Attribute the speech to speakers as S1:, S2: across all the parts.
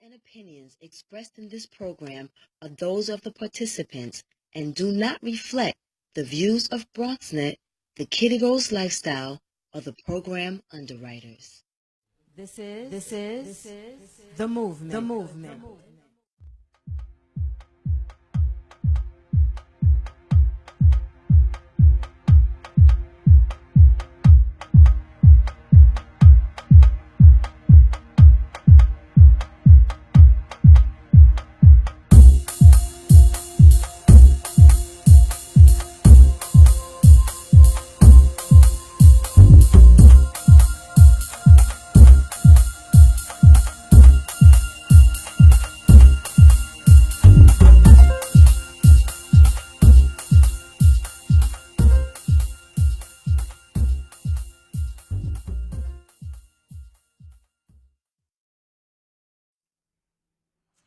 S1: and opinions expressed in this program are those of the participants and do not reflect the views of BronxNet, the KittyRose lifestyle, or the program underwriters. This is the movement. The movement.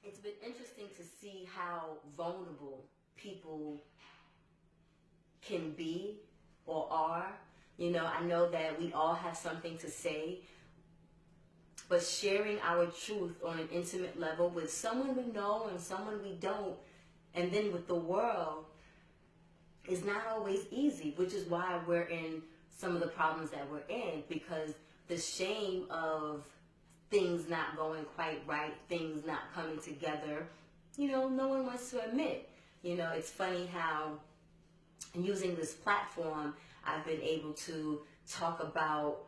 S2: It's been interesting to see how vulnerable people can be or are. You know, I know that we all have something to say, but sharing our truth on an intimate level with someone we know and someone we don't, and then with the world, is not always easy, which is why we're in some of the problems that we're in, because the shame of things not going quite right, things not coming together, you know, no one wants to admit. You know, it's funny how using this platform, I've been able to talk about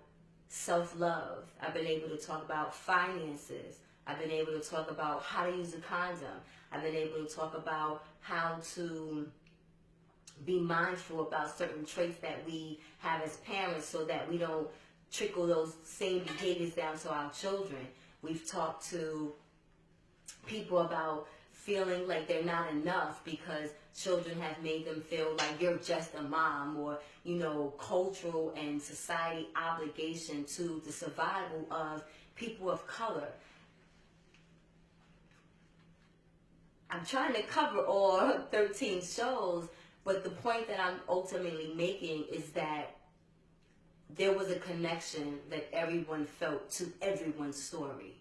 S2: self-love. I've been able to talk about finances. I've been able to talk about how to use a condom. I've been able to talk about how to be mindful about certain traits that we have as parents so that we don't trickle those same behaviors down to our children. We've talked to people about feeling like they're not enough because children have made them feel like you're just a mom, or, you know, cultural and society obligation to the survival of people of color. I'm trying to cover all 13 shows, but the point that I'm ultimately making is that there was a connection that everyone felt to everyone's story.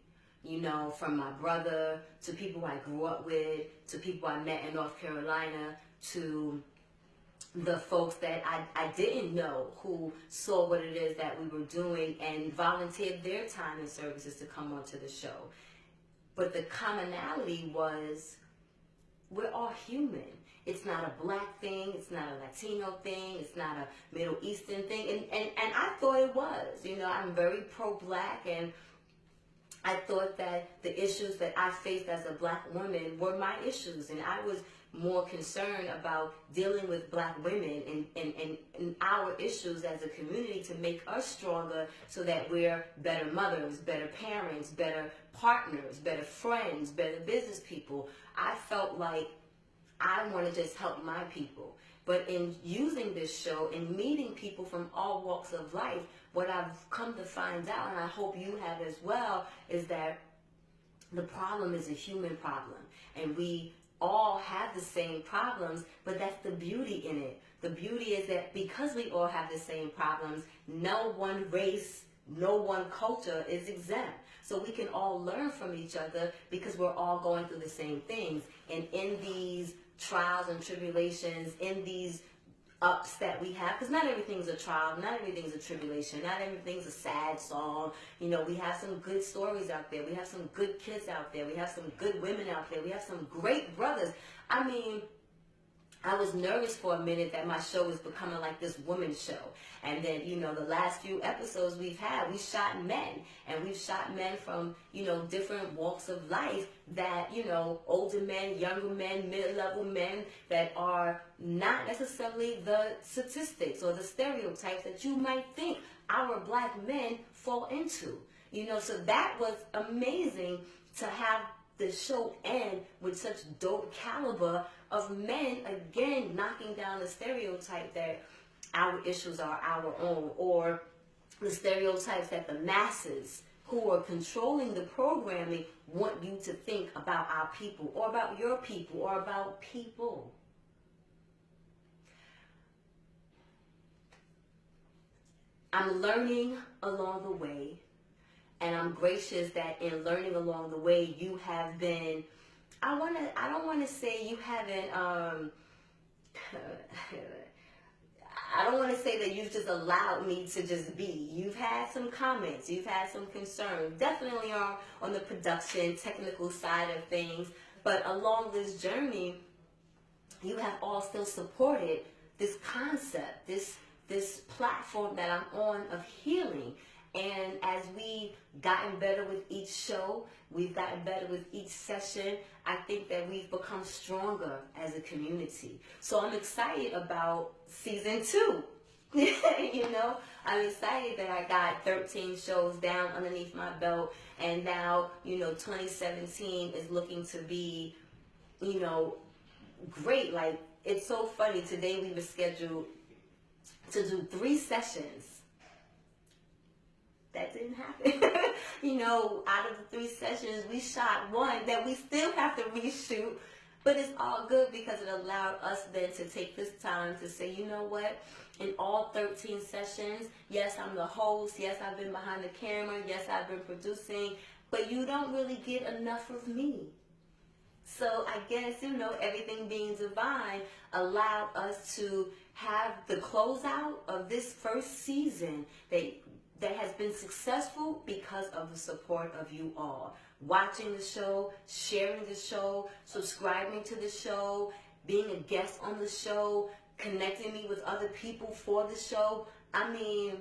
S2: You know, from my brother, to people I grew up with, to people I met in North Carolina, to the folks that I didn't know who saw what it is that we were doing and volunteered their time and services to come onto the show. But the commonality was, we're all human. It's not a black thing, it's not a Latino thing, it's not a Middle Eastern thing, and I thought it was. You know, I'm very pro-black, and I thought that the issues that I faced as a black woman were my issues, and I was more concerned about dealing with black women and our issues as a community to make us stronger so that we're better mothers, better parents, better partners, better friends, better business people. I felt like I want to just help my people. But in using this show and meeting people from all walks of life, what I've come to find out, and I hope you have as well, is that the problem is a human problem. And we all have the same problems, but that's the beauty in it. The beauty is that because we all have the same problems, no one race, no one culture is exempt. So we can all learn from each other because we're all going through the same things. And in these trials and tribulations, in these ups that we have, because not everything's a trial, not everything's a tribulation, not everything's a sad song. You know, we have some good stories out there. We have some good kids out there. We have some good women out there. We have some great brothers. I mean, I was nervous for a minute that my show was becoming like this woman's show. And then, you know, the last few episodes we've had, we shot men. And we've shot men from, you know, different walks of life that, you know, older men, younger men, mid-level men that are not necessarily the statistics or the stereotypes that you might think our black men fall into. You know, so that was amazing to have the show end with such dope caliber of men, again, knocking down the stereotype that our issues are our own, or the stereotypes that the masses who are controlling the programming want you to think about our people, or about your people, or about people. I'm learning along the way, And I'm gracious that in learning along the way, you have been, I don't want to say you haven't, I don't want to say that you've just allowed me to just be. You've had some comments, you've had some concerns, definitely on the production, technical side of things. But along this journey, you have all still supported this concept, this platform that I'm on of healing. And as we've gotten better with each show, we've gotten better with each session, I think that we've become stronger as a community. So I'm excited about season 2. You know, I'm excited that I got 13 shows down underneath my belt. And now, 2017 is looking to be, great. Like, it's so funny. Today we were scheduled to do 3 sessions. That didn't happen. Out of the 3 sessions, we shot 1 that we still have to reshoot. But it's all good because it allowed us then to take this time to say, you know what? In all 13 sessions, yes, I'm the host. Yes, I've been behind the camera. Yes, I've been producing. But you don't really get enough of me. So I guess, everything being divine allowed us to have the closeout of this first season that has been successful because of the support of you all. Watching the show, sharing the show, subscribing to the show, being a guest on the show, connecting me with other people for the show. I mean,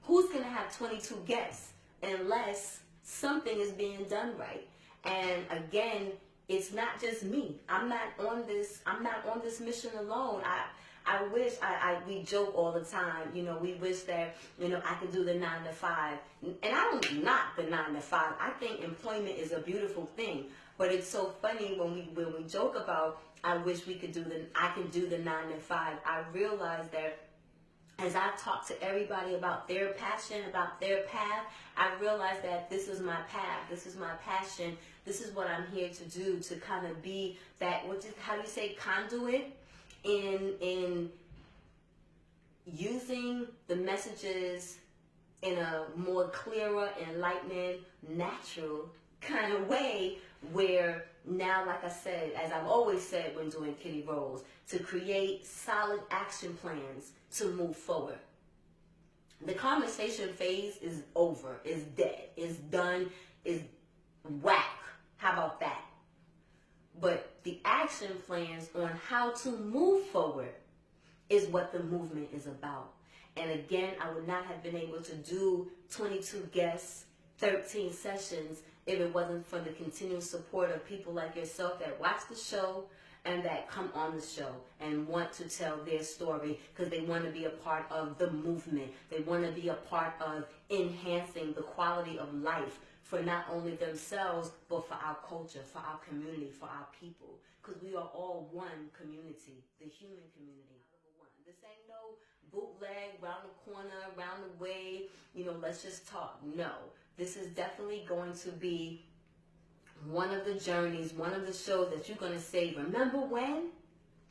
S2: who's going to have 22 guests unless something is being done right? And again, it's not just me. I'm not on this mission alone. I wish we joke all the time, we wish that, I could do the 9 to 5. And I don't knock the 9 to 5. I think employment is a beautiful thing. But it's so funny when we joke about I wish I can do the 9 to 5. I realize that as I talk to everybody about their passion, about their path, I realize that this is my path, this is my passion, this is what I'm here to do, to kind of be that, how do you say, conduit in using the messages in a more clearer, enlightening, natural kind of way, where now, like I said, as I've always said when doing KittyRose, to create solid action plans to move forward. The conversation phase is over, is dead, is done, is whack. How about that? But the action plans on how to move forward is what the movement is about. And again, I would not have been able to do 22 guests, 13 sessions, if it wasn't for the continual support of people like yourself that watch the show and that come on the show and want to tell their story because they want to be a part of the movement. They want to be a part of enhancing the quality of life for not only themselves, but for our culture, for our community, for our people. Because we are all one community, the human community. This ain't no bootleg, round the corner, round the way, let's just talk. No, this is definitely going to be one of the journeys, one of the shows that you're going to say, remember when?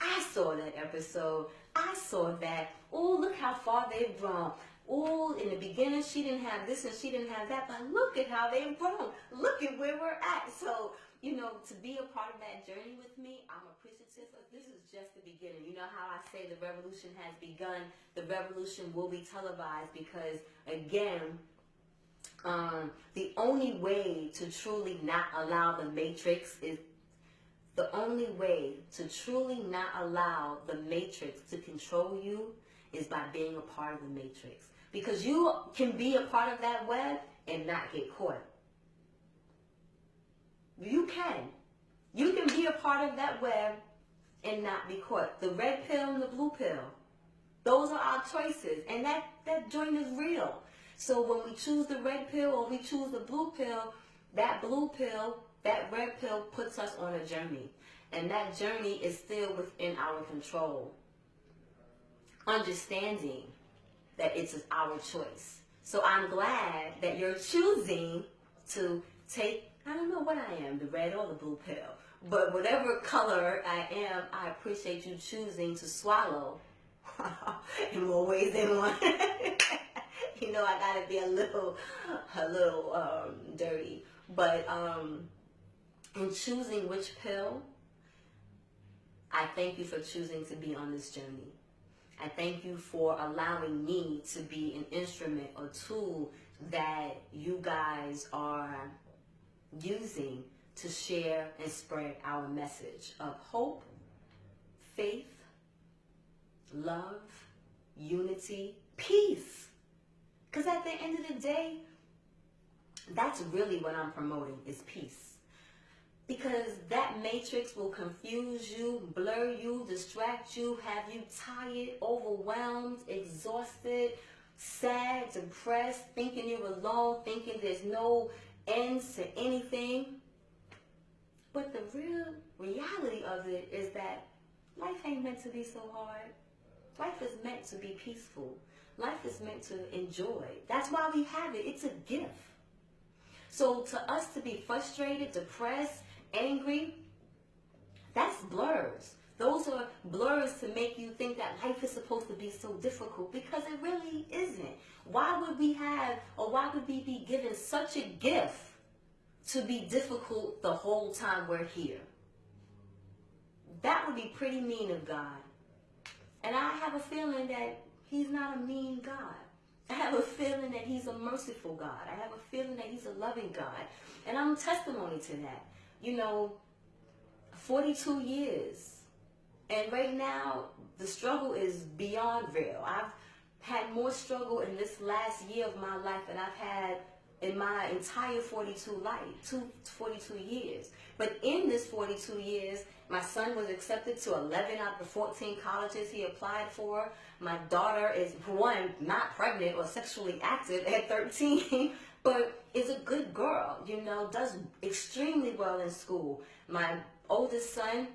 S2: I saw that episode. I saw that. Oh, look how far they've grown. Oh, in the beginning, she didn't have this and she didn't have that, but look at how they've grown. Look at where we're at. So, to be a part of that journey with me, I'm appreciative of this is just the beginning. You know how I say the revolution has begun. The revolution will be televised because, again, the only way to truly not allow the matrix is the only way to truly not allow the matrix to control you is by being a part of the matrix. Because you can be a part of that web and not get caught. You can. You can be a part of that web and not be caught. The red pill and the blue pill. Those are our choices. And that joint is real. So when we choose the red pill or we choose the blue pill, that blue pill, that red pill puts us on a journey. And that journey is still within our control. Understanding that it's our choice. So I'm glad that you're choosing to take, I don't know what I am, the red or the blue pill, but whatever color I am, I appreciate you choosing to swallow in more ways than one. You know, I gotta be a little dirty. But in choosing which pill, I thank you for choosing to be on this journey. I thank you for allowing me to be an instrument or tool that you guys are using to share and spread our message of hope, faith, love, unity, peace. Because at the end of the day, that's really what I'm promoting, is peace. Because that matrix will confuse you, blur you, distract you, have you tired, overwhelmed, exhausted, sad, depressed, thinking you're alone, thinking there's no ends to anything. But the real reality of it is that life ain't meant to be so hard. Life is meant to be peaceful. Life is meant to enjoy. That's why we have it. It's a gift. So to us to be frustrated, depressed, angry, that's blurs. Those are blurs to make you think that life is supposed to be so difficult, because it really isn't. Why would we have, or why would we be given such a gift to be difficult the whole time we're here? That would be pretty mean of God. And I have a feeling that he's not a mean God. I have a feeling that he's a merciful God. I have a feeling that he's a loving God. And I'm a testimony to that. You know, 42 years. And right now, the struggle is beyond real. I've had more struggle in this last year of my life than I've had in my entire 42 years. But in this 42 years, my son was accepted to 11 out of the 14 colleges he applied for. My daughter is, one, not pregnant or sexually active at 13, but is a good girl, you know, does extremely well in school. My oldest son,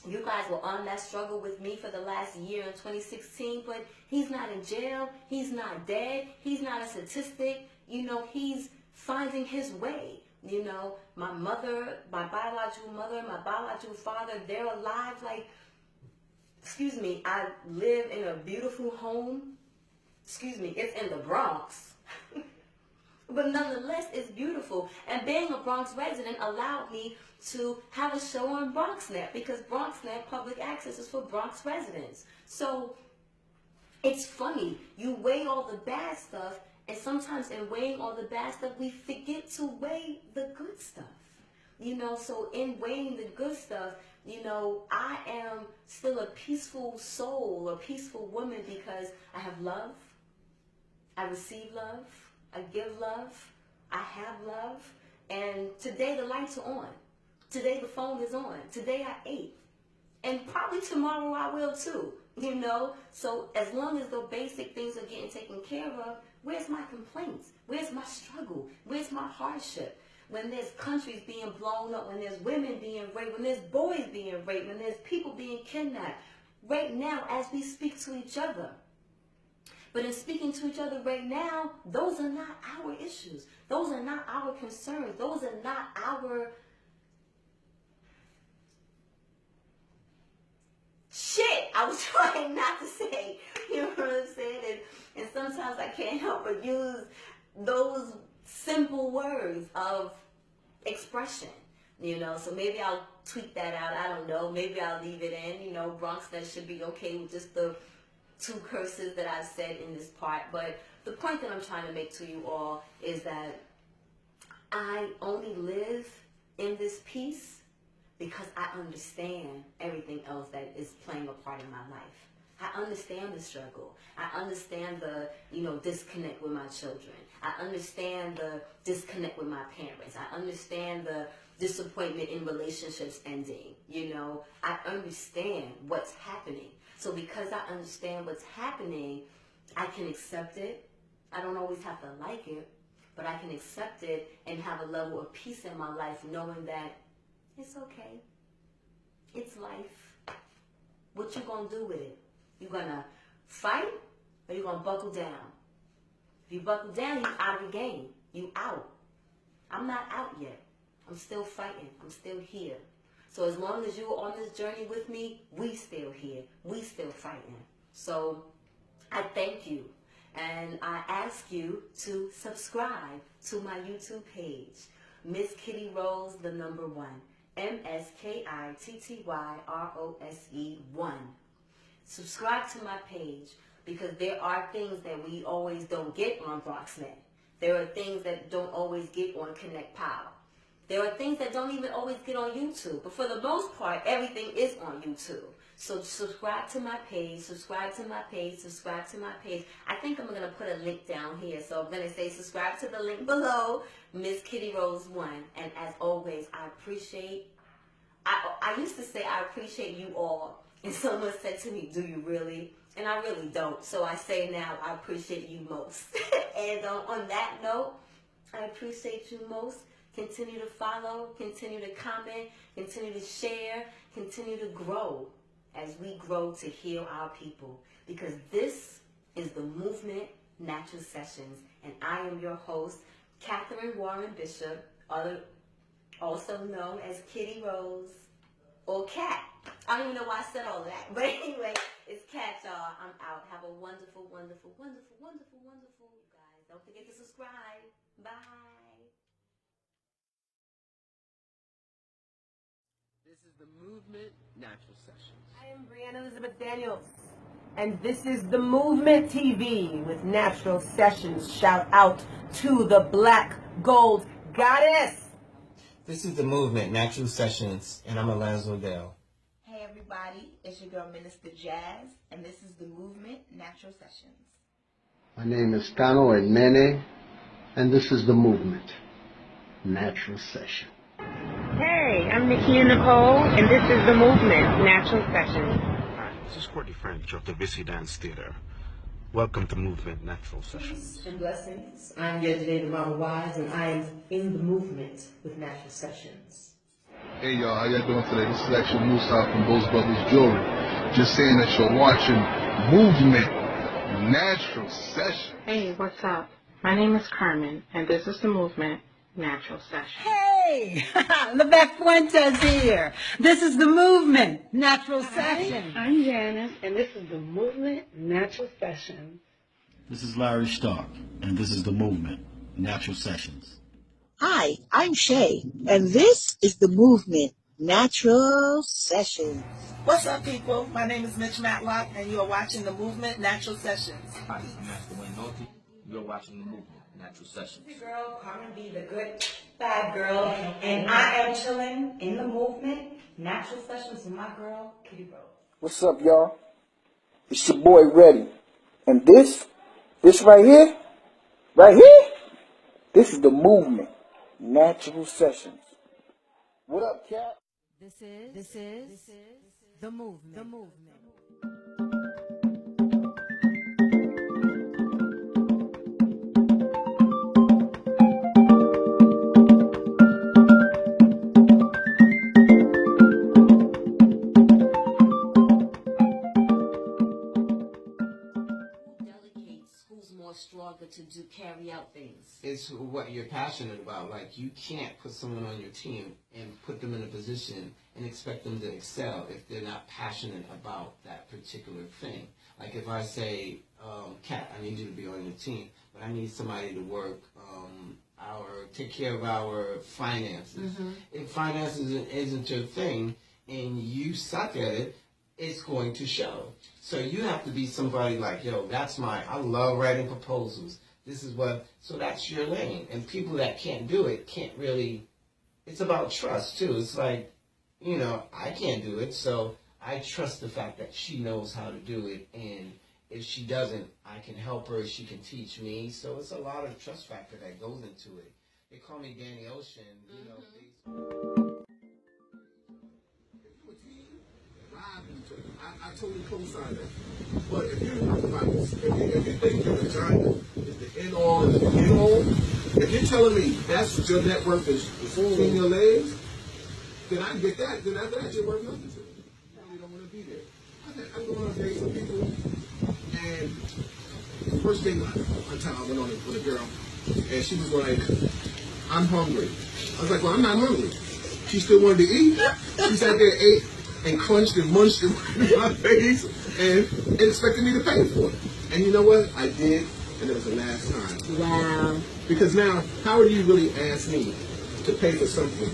S2: you guys were on that struggle with me for the last year in 2016, but he's not in jail, he's not dead, he's not a statistic, you know, he's finding his way. You know, my mother, my biological mother, my biological father, they're alive. Like, excuse me, I live in a beautiful home. Excuse me, it's in the Bronx. But nonetheless, it's beautiful. And being a Bronx resident allowed me to have a show on BronxNet, because BronxNet public access is for Bronx residents. So it's funny, you weigh all the bad stuff, and sometimes in weighing all the bad stuff, we forget to weigh the good stuff. You know, so in weighing the good stuff, you know, I am still a peaceful soul, a peaceful woman, because I have love, I receive love, I give love, I have love, and today the lights are on. Today the phone is on. Today I ate. And probably tomorrow I will too, you know? So as long as the basic things are getting taken care of, where's my complaints? Where's my struggle? Where's my hardship? When there's countries being blown up, when there's women being raped, when there's boys being raped, when there's people being kidnapped, right now as we speak to each other. But in speaking to each other right now, those are not our issues. Those are not our concerns. Those are not our shit. I was trying not to say, you know what I'm saying? And sometimes I can't help but use those simple words of expression, you know? So maybe I'll tweak that out. I don't know. Maybe I'll leave it in. You know, BronxNet should be okay with just the 2 curses that I've said in this part. But the point that I'm trying to make to you all is that I only live in this peace because I understand everything else that is playing a part in my life. I understand the struggle. I understand the, you know, disconnect with my children. I understand the disconnect with my parents. I understand the disappointment in relationships ending. You know, I understand what's happening. So because I understand what's happening, I can accept it. I don't always have to like it, but I can accept it and have a level of peace in my life, knowing that it's okay. It's life. What you gonna do with it? You gonna fight, or you gonna buckle down? If you buckle down, you out of the game. You out. I'm not out yet. I'm still fighting. I'm still here. So as long as you're on this journey with me, we still here. We still fighting. So I thank you. And I ask you to subscribe to my YouTube page, Miss Kitty Rose, the number 1, MSKITTYROSE 1. Subscribe to my page because there are things that we always don't get on BronxNet. There are things that don't always get on Connect Pow. There are things that don't even always get on YouTube. But for the most part, everything is on YouTube. So subscribe to my page, subscribe to my page, subscribe to my page. I think I'm going to put a link down here. So I'm going to say subscribe to the link below, Miss Kitty Rose 1. And as always, I used to say I appreciate you all. And someone said to me, do you really? And I really don't. So I say now, I appreciate you most. And on that note, I appreciate you most. Continue to follow, continue to comment, continue to share, continue to grow as we grow to heal our people. Because this is the Movement Natural Sessions. And I am your host, Catherine Warren Bishop, also known as Kitty Rose or Cat. I don't even know why I said all that. But anyway, it's Cat, y'all. I'm out. Have a wonderful, wonderful, wonderful, wonderful, wonderful, guys. Don't forget to subscribe. Bye.
S3: This is the Movement Natural Sessions.
S4: I am Brianna Elizabeth Daniels, and this is the Movement TV with Natural Sessions. Shout out to the Black Gold Goddess.
S3: This is the Movement Natural Sessions, and I'm Alonzo Dale.
S5: Hey everybody, it's your girl Minister Jazz, and this is the Movement Natural Sessions.
S6: My name is Tano Edmene, and this is the Movement Natural Session.
S7: Hey, I'm Nikki Nicole, and this is the Movement Natural Sessions.
S8: Hi, this is Courtney French of the Visi Dance Theater. Welcome to Movement Natural Sessions.
S4: And blessings. I'm your today tomorrow wise, and I am in the movement with Natural Sessions.
S9: Hey y'all, how y'all doing today? This is actually Musa from Those Brothers Jewelry. Just saying that you're watching Movement Natural Sessions.
S7: Hey, what's up? My name is Carmen, and this is the Movement Natural Sessions.
S10: Hey, Levesque Fuentes here. This is the Movement Natural Sessions.
S7: I'm Janice, and this is the Movement Natural Sessions.
S11: This is Larry Stark, and this is the Movement Natural Sessions.
S12: Hi, I'm Shay, and this is the Movement Natural Sessions.
S13: What's up, people? My name is Mitch Matlock, and you are watching the Movement Natural Sessions.
S14: Hi, this is Master Wayne Nolte. You're watching the Movement Natural Sessions.
S15: Hey girl, Carmen B, the good bad girl, and I am chilling in the Movement Natural Sessions with my girl, Kitty Rose.
S16: What's up, y'all? It's your boy Reddy, and this right here, this is the Movement Natural Sessions. What up, Cat?
S1: This is the Movement. The Movement. Stronger to carry out things.
S3: It's what you're passionate about. Like, you can't put someone on your team and put them in a position and expect them to excel if they're not passionate about that particular thing. Like, if I say, Kat, I need you to be on your team, but I need somebody to work take care of our finances. Mm-hmm. If finances isn't your thing and you suck at it, it's going to show. So you have to be somebody like, yo, I love writing proposals. So that's your lane. And people that can't do it can't really, it's about trust too. It's like, I can't do it, so I trust the fact that she knows how to do it. And if she doesn't, I can help her, she can teach me. So it's a lot of trust factor that goes into it. They call me Danny Ocean,
S9: I totally co-sign that. But if you think your vagina is the end all and the end all, if you're telling me that's what your net worth is between your legs, then I get that. Then after that, you're worth nothing to me. I really don't want to be there. I'm going on dates with people, and the first thing one time I went on with a girl, and she was like, I'm hungry. I was like, well, I'm not hungry. She still wanted to eat. She sat there, ate, and crunched and munched in my face and expected me to pay for it. And you know what? I did, and it was the last time.
S1: Wow.
S9: Because now, how would you really ask me to pay for something?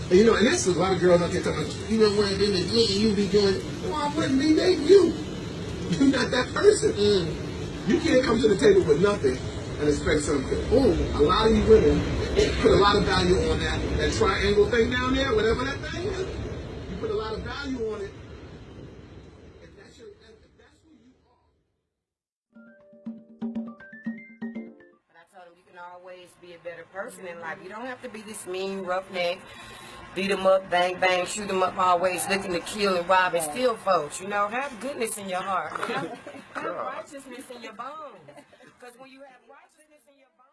S9: And, you know, and that's a lot of girls out there talking, you know what, in the day you be doing, well, I wouldn't be dating you. You're not that person. You can't come to the table with nothing and expect something. A lot of you women put a lot of value on that triangle thing down there, whatever that thing is. You put a lot of value on it. If that's who you are.
S4: But I told him you can always be a better person in life. You don't have to be this mean roughneck, beat them up, bang, bang, shoot them up always, looking to kill and rob and steal folks. You know, have goodness in your heart. Have righteousness in your bones. Because when you have righteousness in your bones.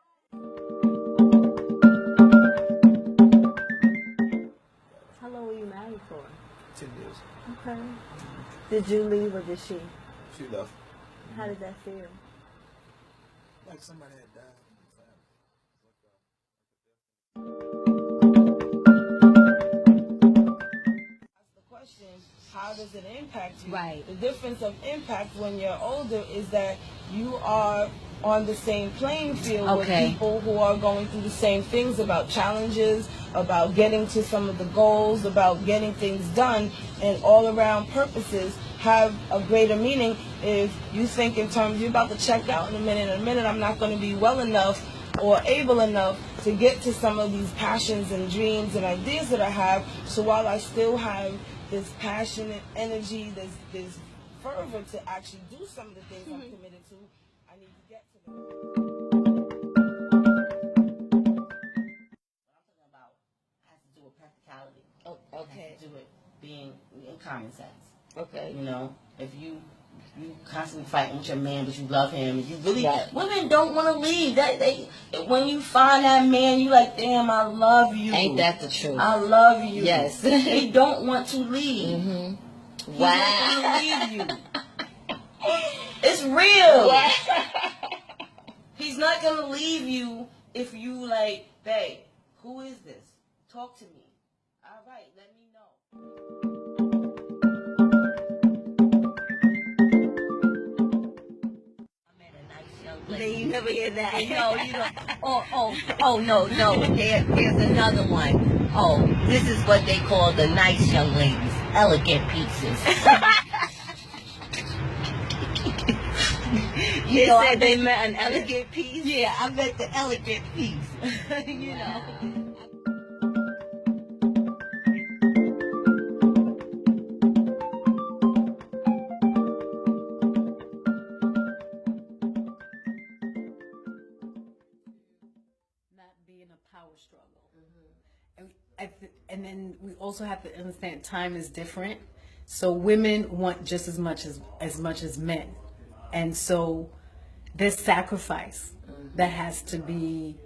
S1: How long were you married for?
S17: 10 years.
S1: Okay. Did you leave or did she?
S17: She left.
S1: How did that feel?
S17: Like somebody had died.
S4: How does it impact you?
S1: Right.
S4: The difference of impact when you're older is that you are on the same playing field with people who are going through the same things, about challenges, about getting to some of the goals, about getting things done, and all around purposes have a greater meaning. If you think in terms, you're about to check out in a minute, I'm not going to be well enough or able enough to get to some of these passions and dreams and ideas that I have. So while I still have this passionate energy, this fervor to actually do some of the things I'm committed to, I need to get to them.
S2: What I'm talking about has to do with practicality.
S4: Okay.
S2: It has to do with being in common sense.
S4: Okay.
S2: You know, if you constantly fighting with your man, but you love him, you really, women don't want to leave. When you find that man, you like, damn, I love you.
S1: Ain't that the truth?
S2: I love you.
S1: Yes.
S2: They don't want to leave. He's
S1: Wow.
S2: not gonna leave you. It's real.
S1: Yeah.
S2: He's not gonna leave you if you like, babe, who is this? Talk to me. All right, let me know.
S1: You never hear that.
S15: No, you don't. No. There's another one. Oh, this is what they call the nice young ladies, elegant pieces.
S1: You said they met an elegant piece?
S15: Yeah, I met the elegant piece. You know.
S10: Power struggle. And then we also have to understand time is different. So women want just as much as men. And so there's sacrifice that has to be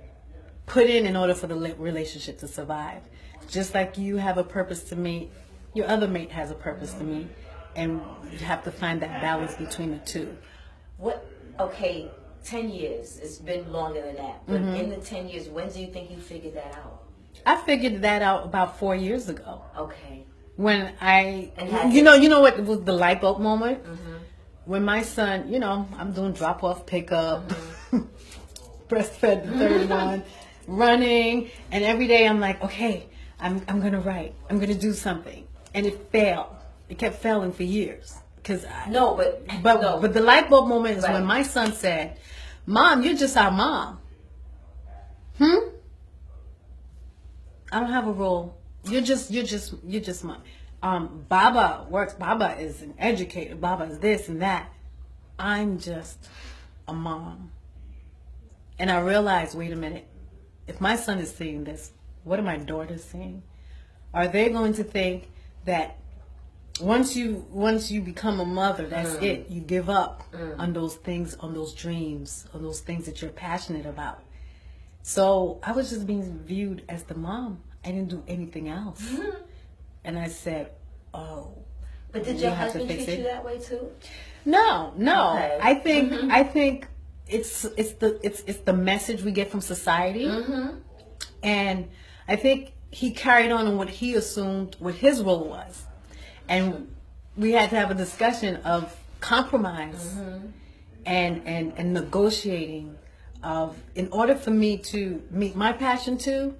S10: put in order for the relationship to survive. Just like you have a purpose to meet, your other mate has a purpose to meet, and you have to find that balance between the two.
S2: Okay, 10 years. It's been longer than that. But in the 10 years, when do you think you figured that out?
S10: I figured that out about 4 years ago.
S2: Okay.
S10: When you know what was the light bulb moment? When my son, I'm doing drop off, pick up, breastfed the third one, running, and every day I'm like, okay, I'm gonna write, I'm gonna do something, and it failed. It kept failing for years. But the light bulb moment is when my son said, "Mom, you're just our mom." I don't have a role. You're just mom. Baba works. Baba is an educator. Baba is this and that. I'm just a mom. And I realized, wait a minute. If my son is seeing this, what are my daughters seeing? Are they going to think that once you become a mother, that's it? You give up on those things, on those dreams, on those things that you're passionate about. So I was just being viewed as the mom. I didn't do anything else. And I said, oh.
S2: But did your husband treat you that way too?
S10: No.
S2: Okay.
S10: I think it's the message we get from society. And I think he carried on what he assumed what his role was. And we had to have a discussion of compromise. and negotiating of, in order for me to meet my passion too,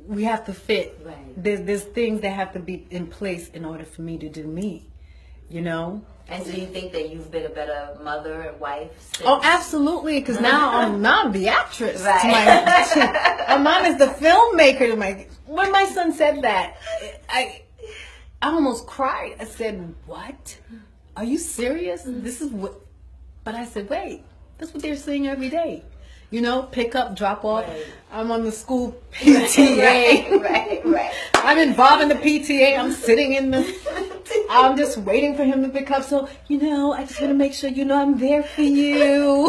S10: we have to fit.
S2: Right.
S10: There's things that have to be in place in order for me to do me, you know.
S2: And so you think that you've been a better mother and wife since?
S10: Oh, absolutely, because now I'm the actress.
S2: Right.
S10: My mom is the filmmaker. When my son said that, I almost cried. I said, "What? Are you serious? This is what?" But I said, "Wait, that's what they're saying every day. You know, pick up, drop off. Right. I'm on the school PTA.
S2: Right.
S10: I'm involved in the PTA. I'm sitting in the. I'm just waiting for him to pick up. So, you know, I just want to make sure you know I'm there for you.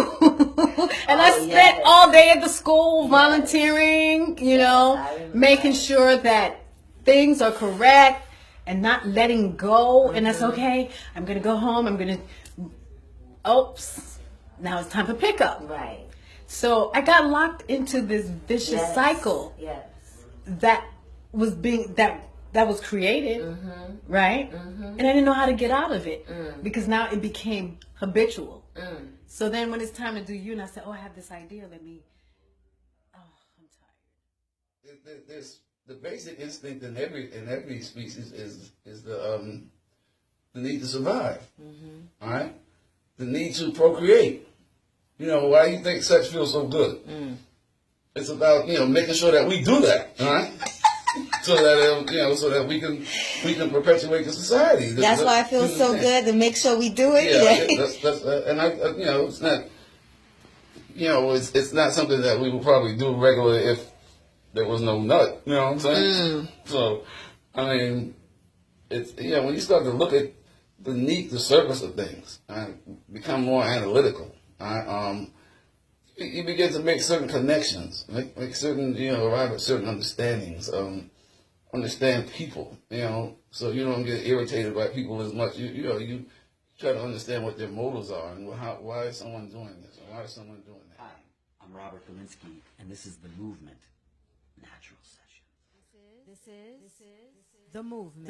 S10: And I spent all day at the school volunteering, you know, making sure that things are correct and not letting go. And that's okay. I'm going to go home. I'm going to, oops, now it's time for pickup.
S2: Right.
S10: So I got locked into this vicious cycle that was that was created, right? And I didn't know how to get out of it because now it became habitual. So then when it's time to do you, and I said, oh, I have this idea, I'm tired.
S18: There's the basic instinct in every species is the need to survive, all right? The need to procreate. You know, why do you think sex feels so good? It's about, you know, making sure that we do that, all right? So that, you know, so that we can perpetuate the society.
S15: That's why it feels so good to make sure we do it.
S18: Yeah, and I, you know, it's not, you know, it's not something that we would probably do regularly if there was no nut. You know what I'm saying? So, I mean, it's, you know, when you start to look at beneath the surface of things, become more analytical. You begin to make certain connections, make certain, you know, arrive at certain understandings, understand people, you know, so you don't get irritated by people as much. You know, you try to understand what their motives are and why is someone doing this and why is someone doing that.
S19: Hi, I'm Robert Kalinsky, and this is The Movement, Natural Session.
S1: This is The Movement.